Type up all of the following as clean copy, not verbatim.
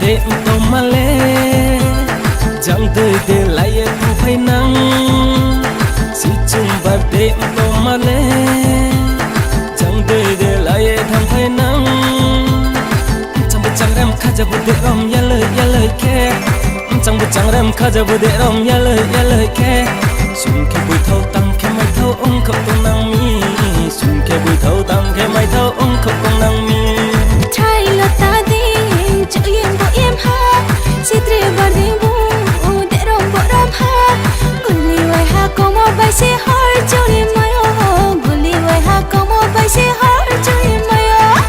đêm tôm mà lê chẳng tới để lại thu phải nắng si chung bờ đêm tôm mà lê chẳng tới để lại thằng phải nắng chẳng biết chẳng em khá giờ bữa rom ya lời khe chẳng biết chẳng em khá giờ bữa rom ya lời khe xuân khe bụi thâu tăng khe mai thâu ông khóc tung nắng mi xuân khe bụi thâu tăng khe mai thâu ông khóc tung nắng mi trai là ta đi chữ yên bộ em ha si tri bờ đi bu để rom bộ rom ha guli wai ha có một bài si har cho đi mai oh guli wai ha có một bài si har cho đi mai oh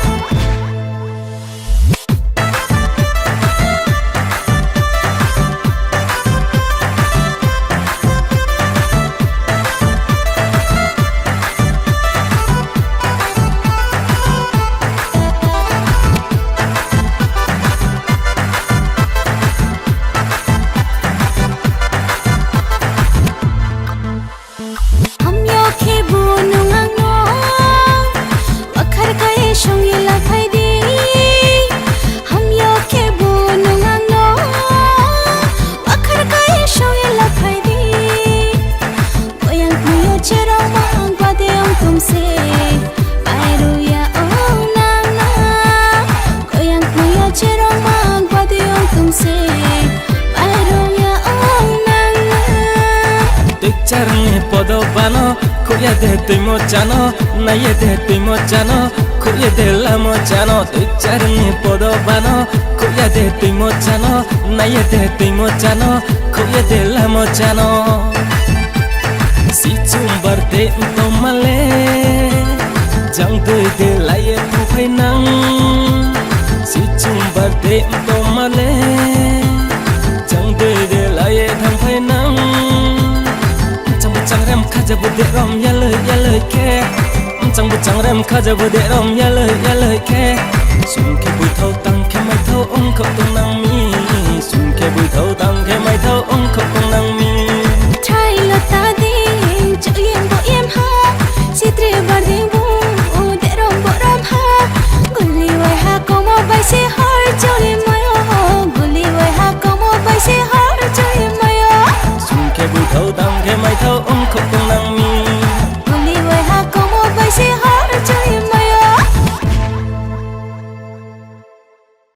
Charne podo bano, kuya de tu mochano, naye de tu mochano, kuya de la mochano. Charne podo bano, kuya de tu mochano, naye de tu mochano, kuya de la mochano. Si chumbar de tomale, jang de laye tu phải nắng. Si chumbar de tomale, jang de laye thang phải nắng. chẳng rem khá giờ bữa rom ya lời khe chẳng biết chẳng rem khá giờ bữa rom ya lời khe xuân khe bụi thâu tăng khe mai thâu ông khóc tung nắng mi xuân khe bụi thâu tăng khe mai thâu